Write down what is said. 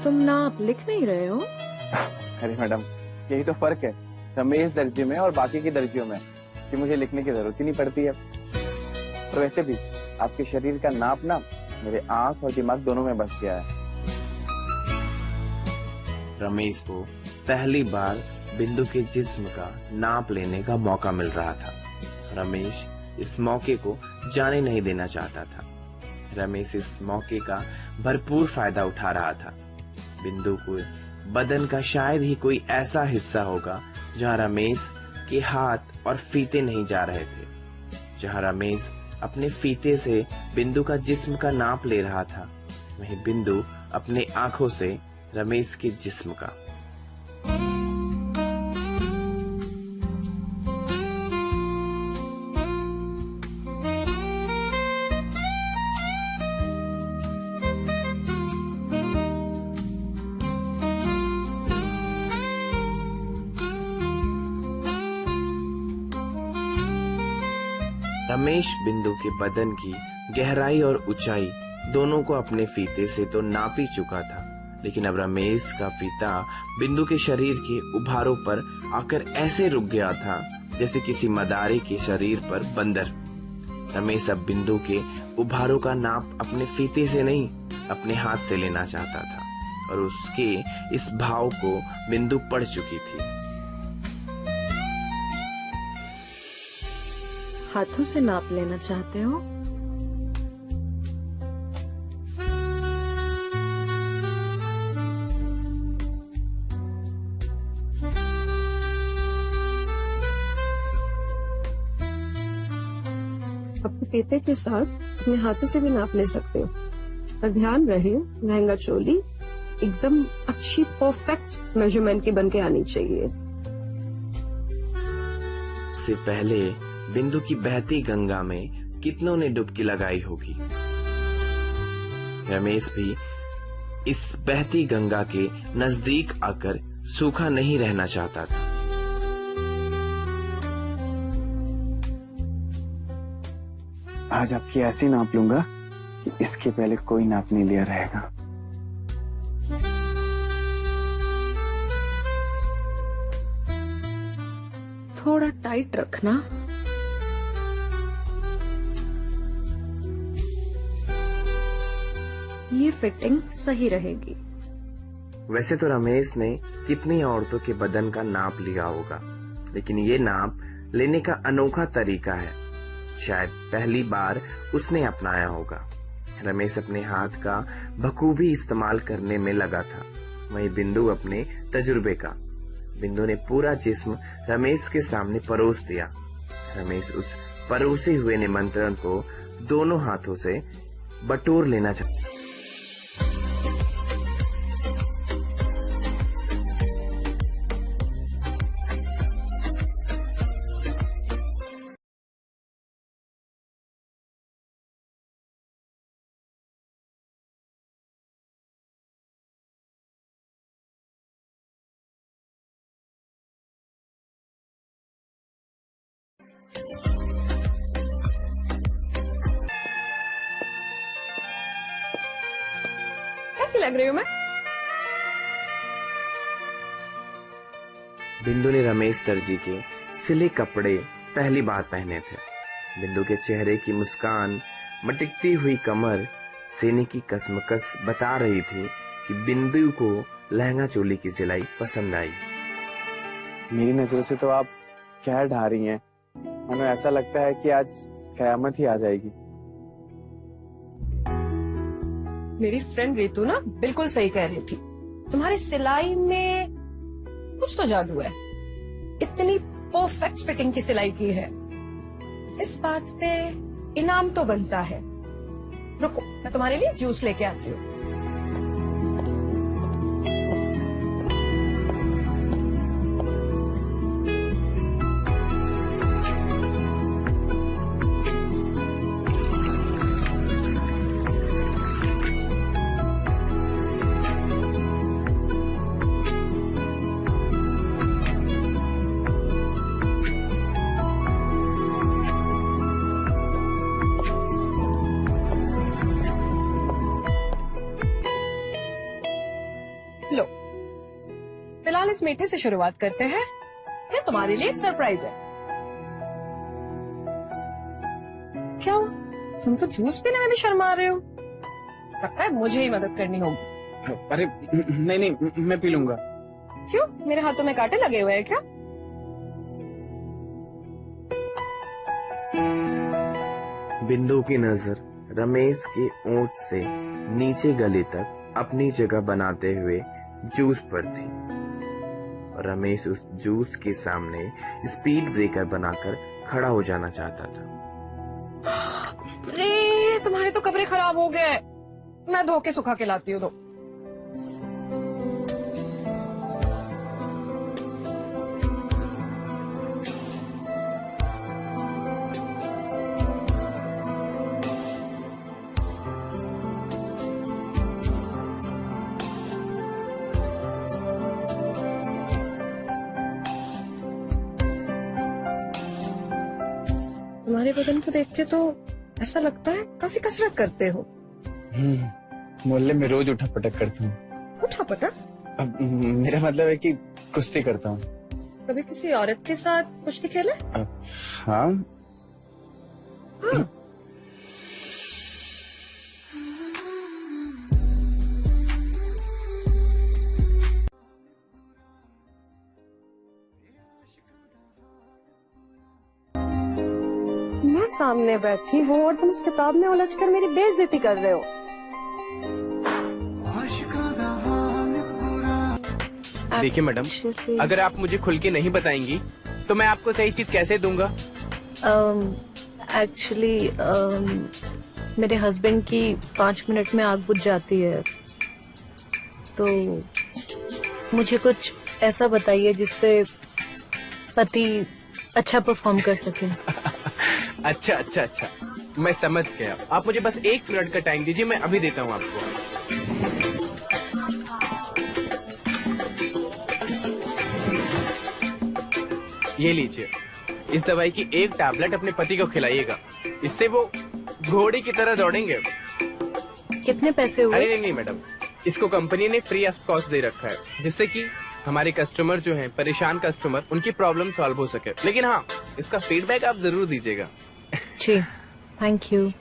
तुम नाप लिख नहीं रहे हो? अरे मैडम, यही तो फर्क है रमेश दर्जी में और बाकी की दर्जियों में कि मुझे लिखने की जरूरत ही नहीं पड़ती है। और वैसे भी आपके शरीर का नाप ना मेरे आंख और दिमाग दोनों में बस गया है। रमेश को पहली बार बिंदु के जिस्म का नाप लेने का मौका मिल रहा था। रमेश इस मौके को जाने नहीं देना चाहता था। रमेश इस मौके का भरपूर फायदा उठा रहा था। बिंदु को बदन का शायद ही कोई ऐसा हिस्सा होगा जहां रमेश के हाथ और फीते नहीं जा रहे थे। जहां रमेश अपने फीते से बिंदु का जिस्म का नाप ले रहा था, वहीं बिंदु अपने आंखों से रमेश के जिस्म का। रमेश बिंदु के बदन की गहराई और ऊंचाई दोनों को अपने फीते से तो नाप ही चुका था, लेकिन अब रमेश का फीता बिंदु के शरीर के उभारों पर आकर ऐसे रुक गया था जैसे किसी मदारी के शरीर पर बंदर। रमेश अब बिंदु के उभारों का नाप अपने फीते से नहीं, अपने हाथ से लेना चाहता था और उसके इस भाव को बिंदु पढ़ चुकी थी। हाथों से नाप लेना चाहते हो? अपने फीते के साथ अपने हाथों से भी नाप ले सकते हो, पर ध्यान रहे लहंगा चोली एकदम अच्छी परफेक्ट मेजरमेंट की बन के आनी चाहिए। से पहले बिंदु की बहती गंगा में कितनों ने डुबकी लगाई होगी। रमेश भी इस बहती गंगा के नजदीक आकर सूखा नहीं रहना चाहता था। आज आपकी ऐसी नाप लूंगा कि इसके पहले कोई नाप नहीं लिया रहेगा। थोड़ा टाइट रखना। ये फिटिंग सही रहेगी। वैसे तो रमेश ने कितनी औरतों के बदन का नाप लिया होगा, लेकिन ये नाप लेने का अनोखा तरीका है। शायद पहली बार उसने अपनाया होगा। रमेश अपने हाथ का बखूबी इस्तेमाल करने में लगा था, वहीं बिंदु अपने तजुर्बे का। बिंदु ने पूरा जिस्म रमेश के सामने परोस दिया। रमेश उस परोसे हुए निमंत्रण को दोनों हाथों से बटोर लेना चाहता। कैसी लग रही हूँ मैं? बिंदु ने रमेश दर्जी के सिले कपड़े पहली बार पहने थे। बिंदु के चेहरे की मुस्कान, मटकती हुई कमर, सीने की कसमकस बता रही थी कि बिंदु को लहंगा चोली की सिलाई पसंद आई। मेरी नजरों से तो आप कहर ढा रही हैं, मानो ऐसा लगता है कि आज कयामत ही आ जाएगी। मेरी फ्रेंड रितु ना बिल्कुल सही कह रही थी, तुम्हारी सिलाई में कुछ तो जादू है। इतनी परफेक्ट फिटिंग की सिलाई की है, इस बात पे इनाम तो बनता है। रुको, मैं तुम्हारे लिए जूस लेके आती हूँ। फिलहाल इस मीठे से शुरुआत करते हैं। ये तुम्हारे लिए एक सरप्राइज है। क्या हुआ? तुम तो जूस पीने में भी शर्मा रहे हो। लगता है मुझे ही मदद करनी होगी। अरे नहीं नहीं, मैं पी लूंगा। क्यों? मेरे हाथों में कांटे लगे हुए हैं क्या? बिंदु की नजर रमेश के ओंठ से नीचे गले तक अपनी जगह बनाते हुए जूस पर थी। रमेश उस जूस के सामने स्पीड ब्रेकर बनाकर खड़ा हो जाना चाहता था। अरे तुम्हारे तो कपड़े खराब हो गए, मैं धो के सुखा के लाती हूँ। तो तुम्हारे बदन को देख के तो ऐसा लगता है काफी कसरत करते हो। मोहल्ले में रोज उठा पटक करता हूँ। उठा पटक? अब मेरा मतलब है कि कुश्ती करता हूँ। कभी किसी औरत के साथ कुश्ती खेले? हाँ। हाँ। मैं सामने बैठी हूँ और तुम इस किताब में उलझकर मेरी बेइज्जती कर रहे हो। देखिए मैडम, अगर आप मुझे खुल के नहीं बताएंगी तो मैं आपको सही चीज कैसे दूंगा? एक्चुअली मेरे हस्बैंड की 5 मिनट में आग बुझ जाती है, तो मुझे कुछ ऐसा बताइए जिससे पति अच्छा परफॉर्म कर सके। अच्छा अच्छा अच्छा, मैं समझ गया। आप मुझे बस 1 मिनट का टाइम दीजिए, मैं अभी देता हूँ आपको। ये लीजिए, इस दवाई की एक टैबलेट अपने पति को खिलाइएगा, इससे वो घोड़े की तरह दौड़ेंगे। कितने पैसे अरे हुए? नहीं नहीं मैडम, इसको कंपनी ने फ्री ऑफ कॉस्ट दे रखा है, जिससे कि हमारे कस्टमर जो हैं, परेशान कस्टमर, उनकी प्रॉब्लम सॉल्व हो सके। लेकिन हाँ, इसका फीडबैक आप जरूर दीजिएगा। जी, थैंक यू।